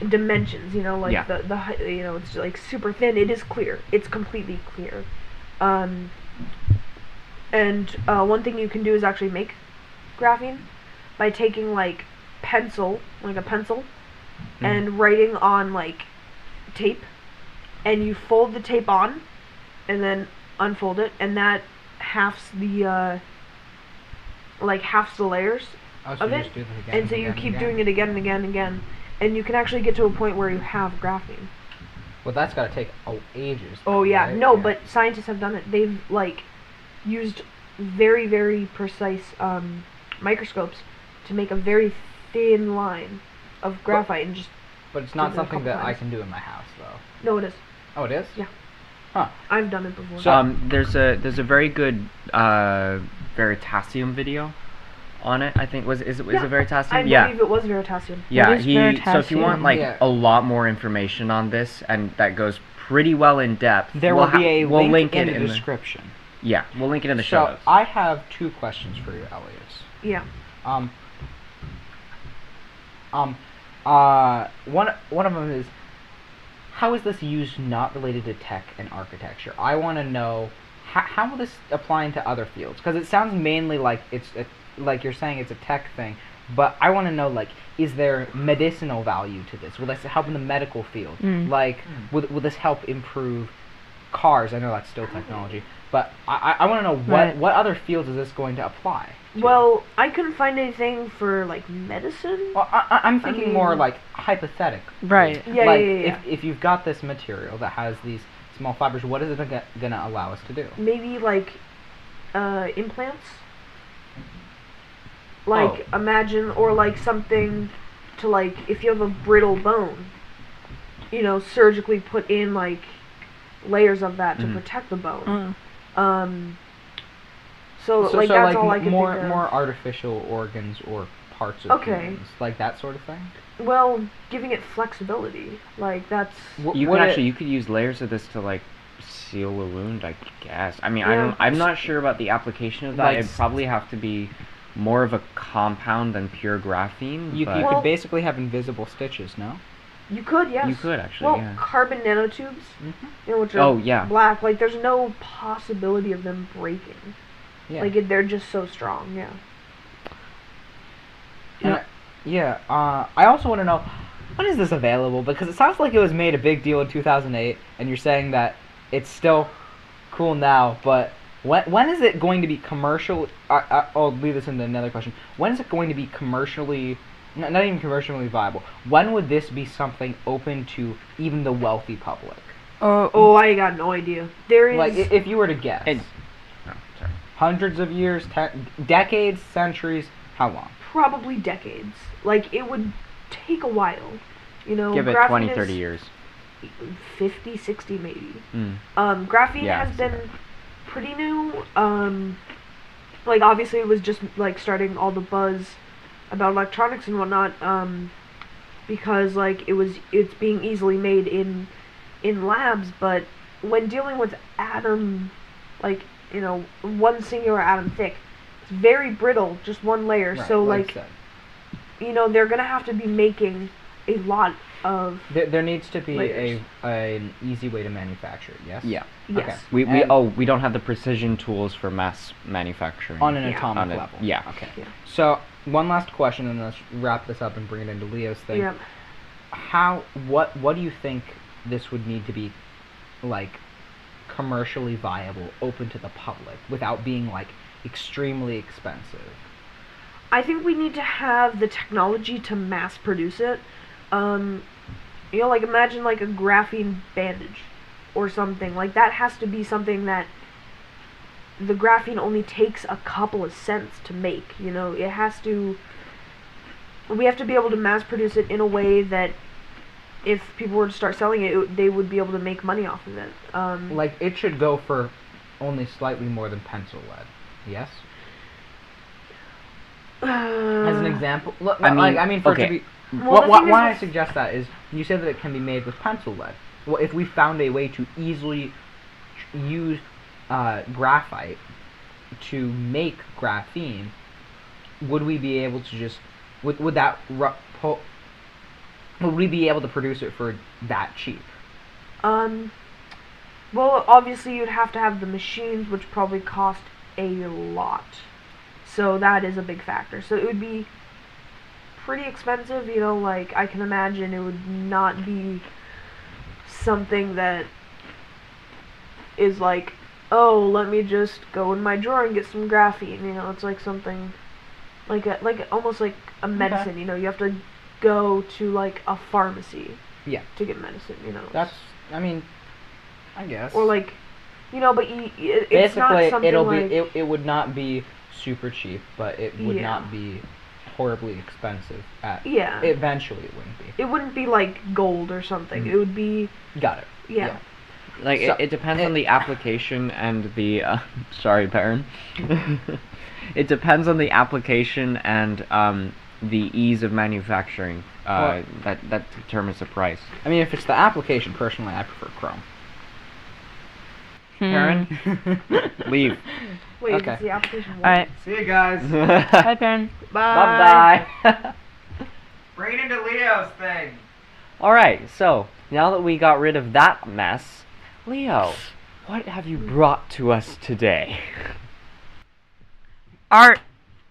dimensions, it's like super thin. It is clear. It's completely clear. And one thing you can do is actually make graphene by taking like a pencil, and writing on like tape, and you fold the tape on, and then unfold it, and that halves the layers of it, and so you keep doing it again and again and again, and you can actually get to a point where you have graphene. Well, that's got to take ages. Oh yeah, right? no, but scientists have done it. They've like used very, very precise microscopes to make a very thin line of graphite, and just. But it's not do it a something couple that I times. can do in my house, though. No, it is. Oh, it is? Yeah. Huh. I've done it before. So- There's a very good Veritasium video on it. I think is it Veritasium? I believe it was Veritasium. Yeah, What is so if you want Veritasium? like Yeah. a lot more information on this, and that goes pretty well in depth, There we'll will be a we'll link in it the in description. we'll link it in the show So, notes. I have 2 questions for you, Elliot. Yeah. One of them is, how is this used not related to tech and architecture? I want to know, how will this apply into other fields? Because it sounds mainly like like you're saying it's a tech thing, but I want to know, like, is there medicinal value to this? Will this help in the medical field? Like, will this help improve cars? I know that's still technology, but I want to know what other fields is this going to apply to? Well, I couldn't find anything for like medicine. Well, I'm thinking mean- more like hypothetically. Right. Yeah, Like, yeah. If you've got this material that has these small fibers, what is it going to allow us to do? Maybe like implants. Like, imagine, or like something to like, if you have a brittle bone, you know, surgically put in like layers of that to protect the bone. So like that's like all I can more think of. more artificial organs or parts of humans, like that sort of thing. Well, giving it flexibility, like that's. You could use layers of this to like seal a wound, I guess. I mean, Yeah. I'm not sure about the application of that. Like It'd probably have to be more of a compound than pure graphene. You but could basically have invisible stitches, no? You could, yes. You could actually, well, yeah. carbon nanotubes, Mm-hmm. you know, which are yeah. black. Like, there's no possibility of them breaking. Yeah. Like, they're just so strong. Yeah. I also want to know, when is this available? Because it sounds like it was made a big deal in 2008, and you're saying that it's still cool now, but when is it going to be commercial? I'll leave this into another question. When is it going to be commercially, not even commercially viable? When would this be something open to even the wealthy public? Oh, I got no idea. There is... Like, if you were to guess. Sorry. Hundreds of years, decades, centuries, how long? Probably decades. Like, it would take a while. You know, Give it graphene 20, is 30 years. 50, 60 maybe. Mm. Graphene Yeah, has been pretty new. Like, obviously it was just, like, starting all the buzz about electronics and whatnot, because, like, it's being easily made in labs, but when dealing with atom, like, you know, one singular atom thick, it's very brittle, just one layer, Right, so, like like, I said. you know, they're gonna have to be making a lot of There needs to be layers. an easy way to manufacture it, yes? Yeah. Yes. And- We don't have the precision tools for mass manufacturing. On an Yeah. atomic level. Yeah. Okay. Yeah. So, one last question, and let's wrap this up and bring it into Leo's thing. Yeah. What do you think this would need to be, like, commercially viable, open to the public, without being, like, extremely expensive? I think we need to have the technology to mass produce it. You know, like, imagine, like, a graphene bandage or something. Like, that has to be something that the graphene only takes a couple of cents to make, you know? It has to... We have to be able to mass produce it in a way that if people were to start selling it, they would be able to make money off of it. Like, it should go for only slightly more than pencil lead, yes? As an example, look, I mean, for it to okay. be... Well, the thing why I is suggest that is, you said that it can be made with pencil lead. Well, if we found a way to easily use graphite to make graphene, would we be able to just... Would we be able to produce it for that cheap? Well, obviously you'd have to have the machines, which probably cost a lot. So that is a big factor. So it would be pretty expensive, you know, like, I can imagine it would not be something that is like, oh, let me just go in my drawer and get some graphene, you know, it's like something, like almost like a medicine, you know, you have to go to, like, a pharmacy to get medicine, you know. That's, I mean, I guess. Or, like, you know, but it's basically, not something like... it would not be super cheap, but it would Yeah. not be horribly expensive. Yeah. Eventually, it wouldn't be. It wouldn't be like gold or something. It would be... Got it. Yeah. Like, So- it depends on the application and the, sorry, Perrin. It depends on the application and, the ease of manufacturing, Well- that determines the price. I mean, if it's the application, personally, I prefer Chrome. Perrin, leave. Wait, Okay. it's the application. Alright. See you guys. Hi, Perrin. Bye. Bye-bye. Bring it into Leo's thing. Alright, so, now that we got rid of that mess, Leo, what have you brought to us today? Art.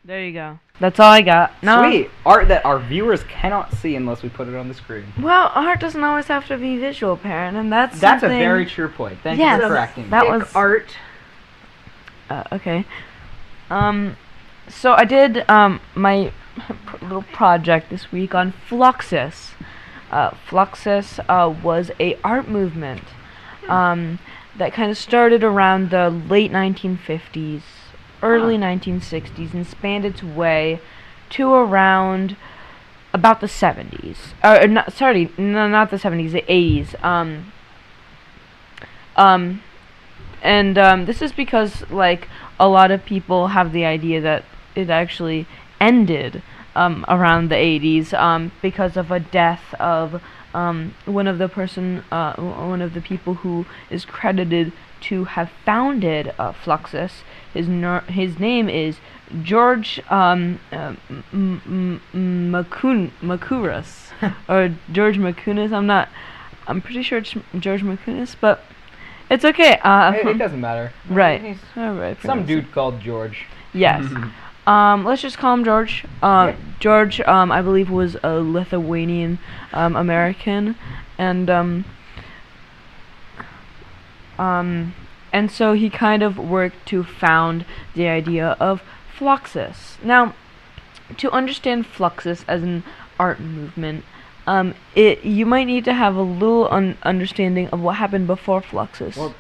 There you go. That's all I got. No. Sweet. Art that our viewers cannot see unless we put it on the screen. Well, art doesn't always have to be visual, Perrin, and that's That's a something... very true point. Thank Yes, you for correcting me. that Pick was- art. Okay. So I did my little project this week on Fluxus. Fluxus was a art movement that kind of started around the late 1950s, early 1960s, and spanned its way to around about the 70s. Not, sorry, no, not the 70s, the 80s. This is because, like, a lot of people have the idea that it actually ended around the 80s because of a death of one of the people who is credited to have founded Fluxus. His name is George Makuras or George Makunas. I'm pretty sure it's George Makunas, but it's okay. It doesn't matter. Right. He's All right. some dude called George. Yes. Let's just call him George. George, I believe, was a Lithuanian American, and so he kind of worked to found the idea of Fluxus. Now, to understand Fluxus as an art movement, you might need to have a little understanding of what happened before Fluxus. Well,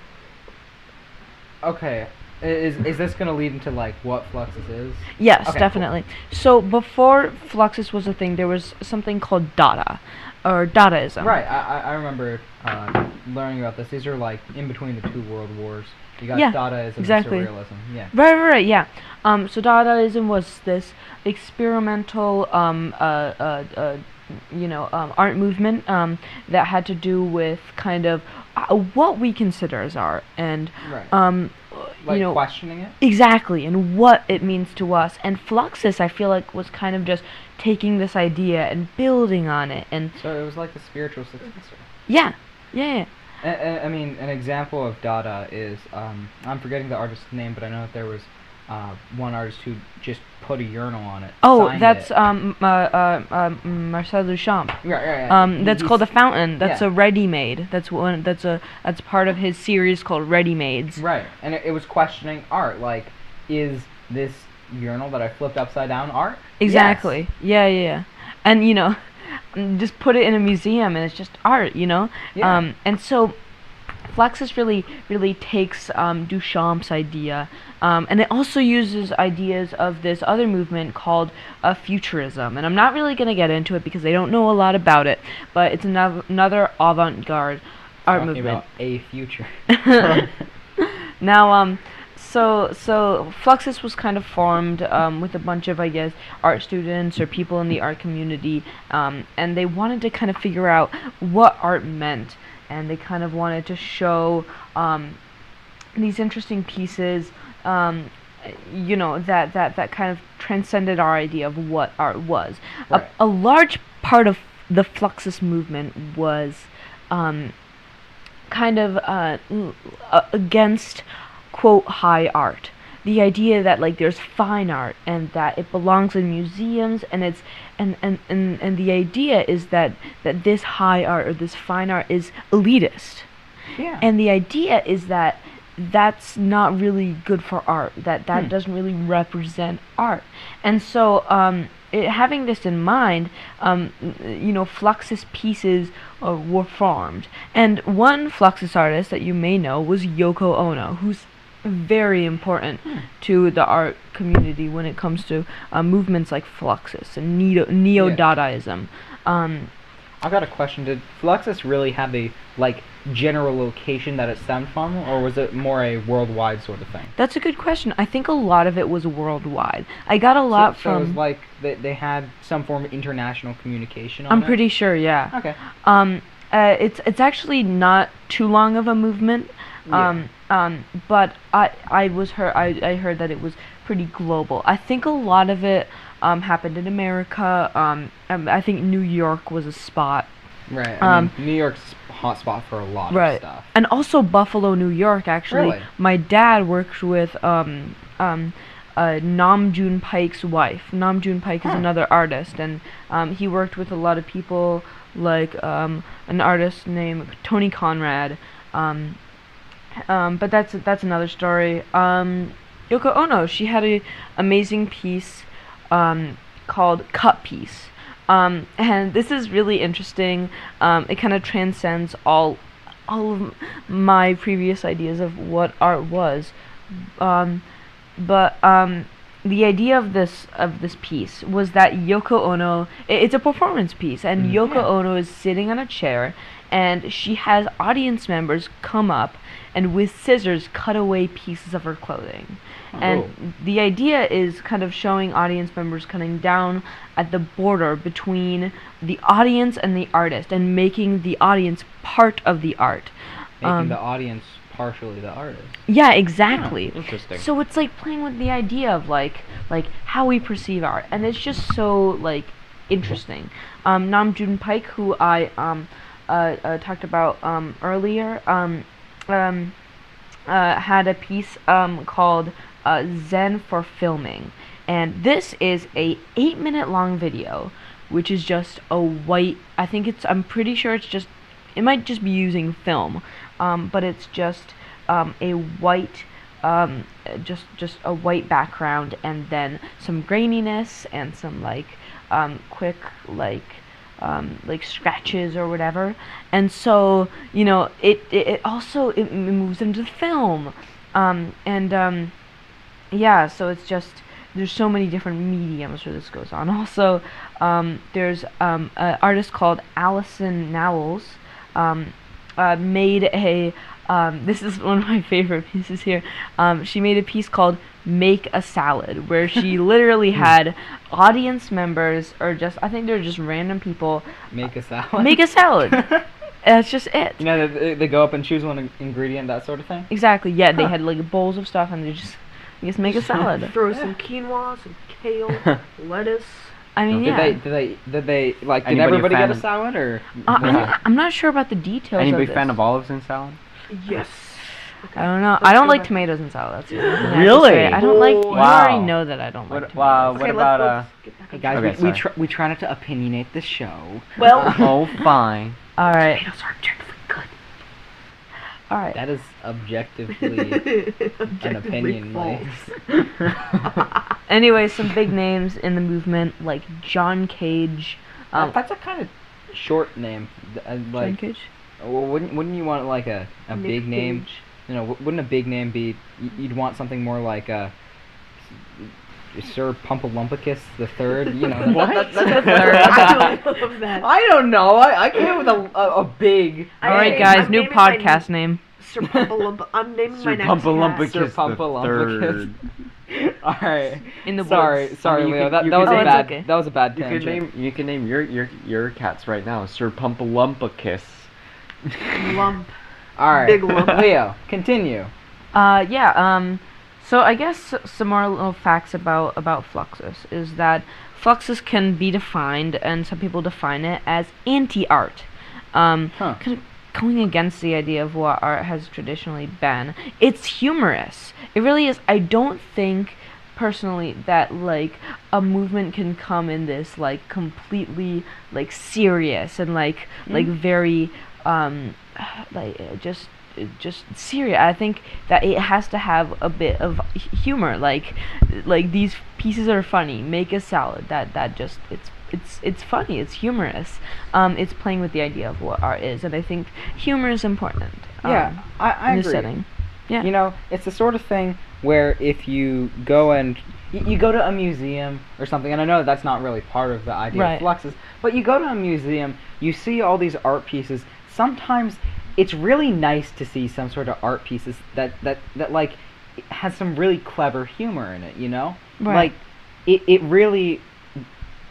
okay. Is this going to lead into, like, what Fluxus is? Yes, Okay, definitely. So before Fluxus was a thing, there was something called Dada, or Dadaism. Right, I remember learning about this. These are, like, in between the two world wars. You got Yeah, Dadaism exactly. and Surrealism. Yeah. Right, yeah. So Dadaism was this experimental, art movement that had to do with kind of what we consider as art, and Right. Like, you know, questioning it? exactly, and what it means to us. And Fluxus, I feel like, was kind of just taking this idea and building on it, and So it was like a spiritual successor. yeah. I mean, an example of Dada is, I'm forgetting the artist's name, but I know that there was one artist who just put a urinal on it. Oh, signed that's it. Marcel Duchamp. Right. That's called a fountain. That's yeah. a ready-made. That's part of his series called Ready-Mades. Right, and it was questioning art. Like, is this urinal that I flipped upside down art? Exactly. Yes. Yeah. And just put it in a museum, and it's just art. Yeah. And so Fluxus really takes Duchamp's idea, and it also uses ideas of this other movement called Futurism. And I'm not really going to get into it because I don't know a lot about it, but it's another avant-garde art Talking movement. about a future. Now, so Fluxus was kind of formed with a bunch of, I guess, art students or people in the art community, and they wanted to kind of figure out what art meant. And they kind of wanted to show these interesting pieces, that kind of transcended our idea of what art was. Right. A large part of the Fluxus movement was kind of against, quote, high art. The idea that, like, there's fine art and that it belongs in museums, and it's and the idea is that this high art or this fine art is elitist. Yeah. And the idea is that that's not really good for art. That doesn't really represent art. And so having this in mind, Fluxus pieces were formed. And one Fluxus artist that you may know was Yoko Ono, who's very important to the art community when it comes to movements like Fluxus and Neo-Dadaism. I've got a question. Did Fluxus really have a, like, general location that it stemmed from, or was it more a worldwide sort of thing? That's a good question. I think a lot of it was worldwide. I got a lot So from... it was like they had some form of international communication on it? I'm pretty sure, yeah. Okay. It's actually not too long of a movement. But I heard that it was pretty global. I think a lot of it happened in America. I think New York was a spot. Right. I mean, New York's a hot spot for a lot of stuff. And also Buffalo, New York, actually. Really? My dad worked with Nam June Paik's wife. Nam June Paik is another artist, and he worked with a lot of people, like an artist named Tony Conrad. But that's another story. Yoko Ono, she had an amazing piece called Cut Piece. And this is really interesting. It kind of transcends all of my previous ideas of what art was. But the idea of this piece was that Yoko Ono, it's a performance piece, and Yoko Ono is sitting on a chair, and she has audience members come up and with scissors cut away pieces of her clothing. And the idea is kind of showing audience members cutting down at the border between the audience and the artist, and making the audience part of the art. Making the audience partially the artist. Yeah, exactly. Interesting. So it's like playing with the idea of like how we perceive art, and it's just so like interesting. Nam June Paik, who I talked about earlier, had a piece called Zen for Filming, and this is a 8-minute long video, which is just a white. I'm pretty sure it might just be using film, but it's just a white, just a white background, and then some graininess and some quick like scratches or whatever. And so it also moves into film, yeah. So it's just, there's so many different mediums where this goes on. Also, there's an artist called Allison Knowles. Made a this is one of my favorite pieces here. She made a piece called Make a Salad, where she literally had audience members, or I think they're just random people, make a salad. Make a salad. That's just it. They go up and choose one ingredient, that sort of thing. Exactly. Yeah, they had like bowls of stuff, and they just make a salad. Throw some quinoa, some kale, lettuce. I mean, yeah. Did they like? Did Anybody everybody get a of- salad, or? I'm not sure about the details. Anybody of this. fan of olives in salad? Yes. I don't know. I don't like tomatoes in salad. That's the only thing I have to Really? say. I don't like. You Wow. already know that I don't like tomatoes. Wow. What Okay, about let's get back Hey on guys, Okay, we try not to opinionate the show. Well, Oh, fine. all right. Tomatoes are objectively good. All right. That is objectively an opinion. Like. Anyway, some big names in the movement, like John Cage. That's a kind of short name. John Like, Cage? well, wouldn't you want like a Nick big name? Cage. Wouldn't a big name be? You'd want something more like Sir Pumpalumpicus the Third. What? That's a third. I don't love that. I don't know. I came with a big. All right, guys. New podcast name. Sir Pumpalumpa. I'm naming Sir my next Pumpalumpicus Sir the Pumpalumpicus. third. All right. In the Sorry, woods. sorry, I mean, you Leo. could- That you was could a name- bad. okay. That was a bad You tangent. can name your cats right now, Sir Pumpalumpicus. lump. All right, Big lump. Leo, continue. Yeah. So I guess some more little facts about Fluxus is that Fluxus can be defined, and some people define it as anti-art. Kind of going against the idea of what art has traditionally been. It's humorous. It really is. I don't think personally that like a movement can come in this like completely like serious and like very just serious. I think that it has to have a bit of humor. Like these pieces are funny. Make a salad. That just it's funny. It's humorous. It's playing with the idea of what art is, and I think humor is important. Yeah, I in agree. this setting. Yeah. It's the sort of thing where if you go and you go to a museum or something, and I know that's not really part of the idea Right. of Fluxus, but you go to a museum, you see all these art pieces. Sometimes it's really nice to see some sort of art pieces that like has some really clever humor in it. Right. Like it really,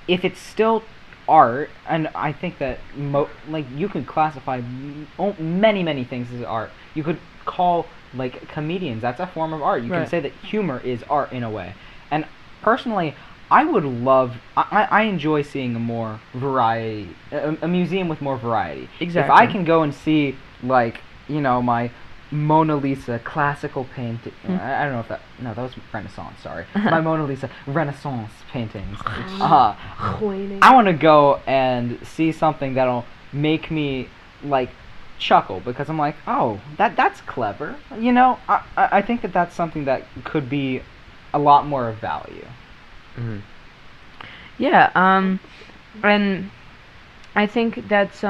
if it's still art, and I think that like you could classify many things as art. You could call like comedians, that's a form of art. You can Right. say that humor is art in a way. And personally, I would love, I enjoy seeing a more variety, a museum with more variety. Exactly. If I can go and see like my Mona Lisa classical painting. I don't know if that was Renaissance. Sorry, my Mona Lisa Renaissance paintings. Whining. I want to go and see something that'll make me like chuckle, because I'm like, oh, that's clever. I think that that's something that could be a lot more of value. Mm-hmm. Yeah, and I think that's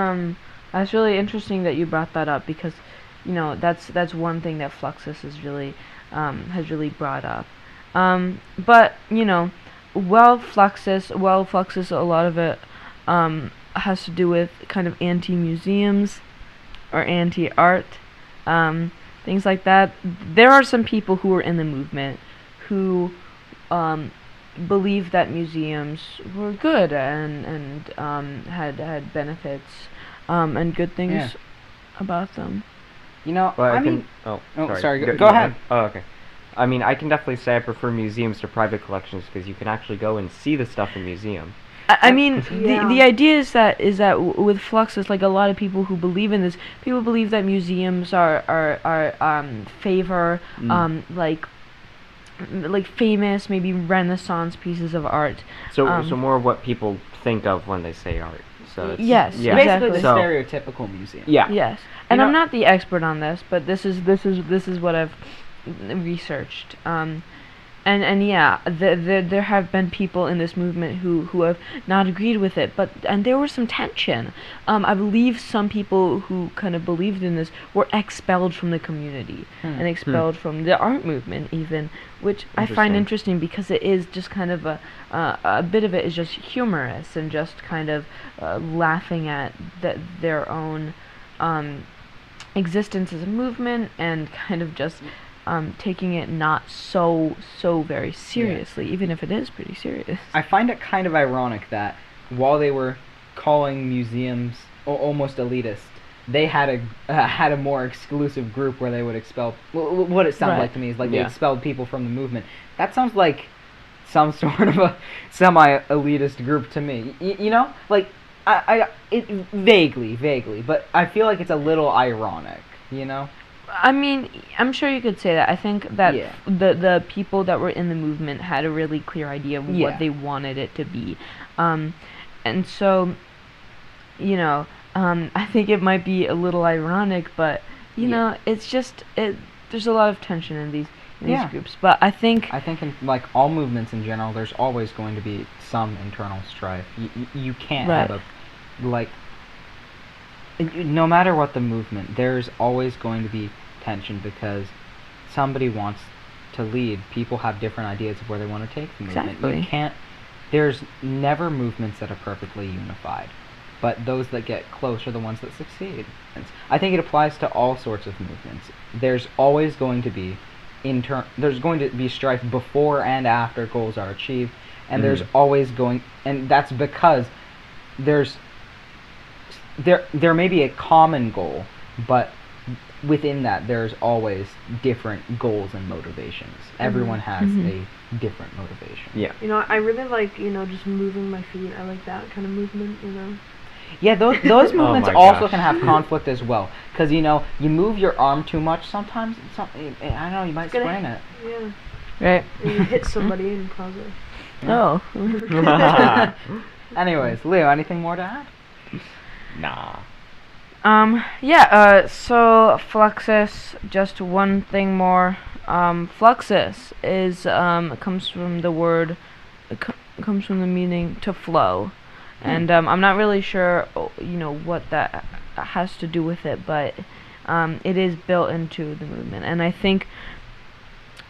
really interesting that you brought that up, because that's one thing that Fluxus is really has really brought up. But Fluxus, a lot of it has to do with kind of anti-museums or anti-art, things like that. There are some people who are in the movement who believe that museums were good and had benefits and good things about them. Well, sorry. Go ahead. Oh, okay. I mean, I can definitely say I prefer museums to private collections because you can actually go and see the stuff in museum. I mean, the idea is that with Fluxus, like a lot of people who believe in this, people believe that museums favor like famous, maybe Renaissance pieces of art. So more of what people think of when they say art. So it's, yes, yeah. Basically the exactly. stereotypical museum. Yeah. Yes, and I'm not the expert on this, but this is what I've researched. And yeah, there have been people in this movement who have not agreed with it, and there was some tension. I believe some people who kind of believed in this were expelled from the community and expelled from the art movement even, which I find interesting because it is just kind of a bit of it is just humorous and just kind of laughing at their own existence as a movement and kind of just taking it not so very seriously, even if it is pretty serious. I find it kind of ironic that while they were calling museums almost elitist, they had a more exclusive group where they would expel. What it sounded like to me is like they expelled people from the movement. That sounds like some sort of a semi-elitist group to me. Like it vaguely, but I feel like it's a little ironic. I mean, I'm sure you could say that. I think that the people that were in the movement had a really clear idea of what they wanted it to be. And so, I think it might be a little ironic, but, it's just, there's a lot of tension in these groups. But I think in like all movements in general, there's always going to be some internal strife. You can't have no matter what the movement, there's always going to be tension because somebody wants to lead. People have different ideas of where they want to take the movement. Exactly. There's never movements that are perfectly unified, but those that get close are the ones that succeed. I think it applies to all sorts of movements. There's always going to be there's going to be strife before and after goals are achieved, and there's always and that's because there may be a common goal, but within that there's always different goals and motivations. Everyone has a different motivation. Yeah. I really like, just moving my feet. I like that kind of movement, Yeah, those movements also can have conflict as well. Because, you move your arm too much sometimes, I don't know, you might sprain it. Yeah. Right. And you hit somebody in the closet. Oh. Anyways, Leo, anything more to add? Nah. So Fluxus, just one thing more. Fluxus is comes from the word, comes from the meaning to flow, and I'm not really sure, what that has to do with it, but it is built into the movement, and I think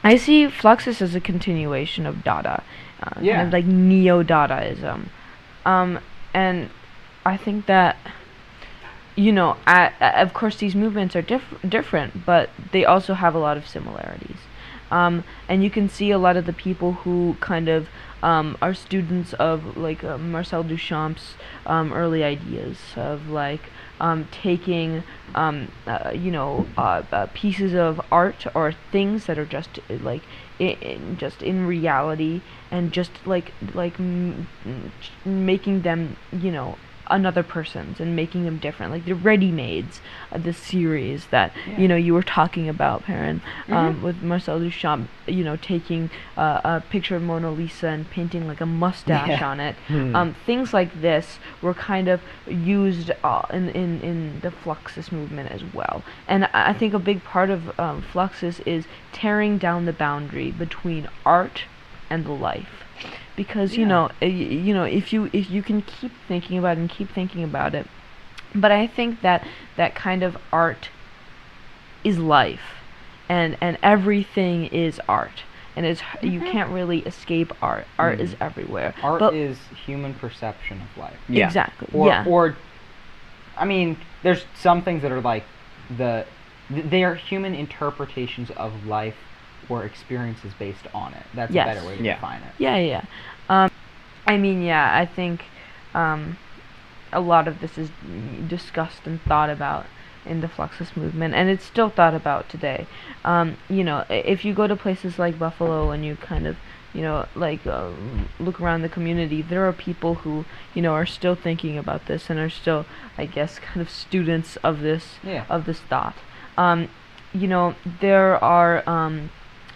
I see Fluxus as a continuation of Dada, kind of like neo-Dadaism, and I think that. Of course, these movements are different, but they also have a lot of similarities. And you can see a lot of the people who kind of are students of like Marcel Duchamp's early ideas of like taking pieces of art or things that are just like just in reality and just making them another person's and making them different, like the ready-mades of the series that you were talking about, Perrin, with Marcel Duchamp, taking a picture of Mona Lisa and painting like a mustache on it. Things like this were kind of used in the Fluxus movement as well, and I think a big part of Fluxus is tearing down the boundary between art and life. Because if you can keep thinking about it and keep thinking about it, but I think that kind of art is life, and everything is art, and you can't really escape art. Art is everywhere. Art But- is human perception of life. Yeah. Exactly. Or, I mean, there's some things that are like they are human interpretations of life or experiences based on it. That's Yes. a better way to Yeah. define it. Yeah. I mean, yeah, I think a lot of this is discussed and thought about in the Fluxus movement, and it's still thought about today. If you go to places like Buffalo and you kind of, look around the community, there are people who, are still thinking about this and are still, I guess, kind of students of this thought. There are.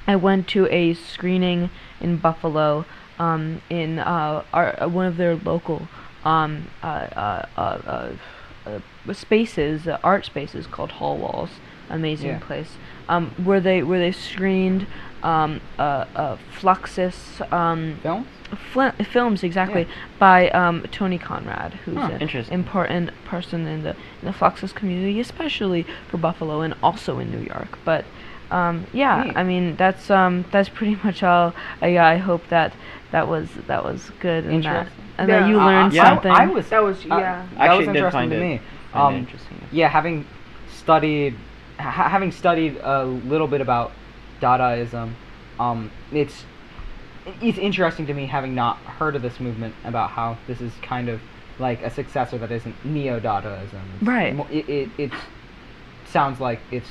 I went to a screening in Buffalo, in one of their local spaces, art spaces called Hall Walls. Amazing place. Where they screened Fluxus films exactly by Tony Conrad, who's an interesting. important person in the Fluxus community, especially for Buffalo and also in New York. But Neat. I mean that's pretty much all. I hope that was good and that Yeah. you learned Yeah. something. That was that Actually was did interesting find to it me. kind of interesting. Yeah, having studied a little bit about Dadaism, it's interesting to me, having not heard of this movement, about how this is kind of like a successor that isn't Neo-Dadaism. Right. It sounds like it's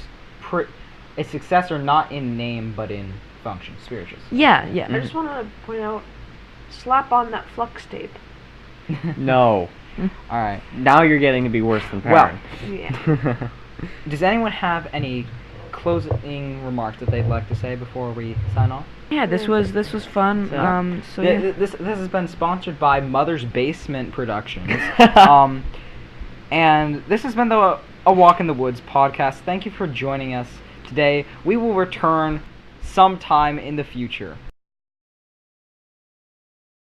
a successor not in name but in function, spiritual. Yeah. I just want to point out, slap on that flux tape. No. All right. Now you're getting to be worse than Perrin. Yeah. Does anyone have any closing remarks that they'd like to say before we sign off? Yeah, this was fun. So yeah. This has been sponsored by Mother's Basement Productions. And this has been the A Walk in the Woods podcast. Thank you for joining us today. We will return sometime in the future.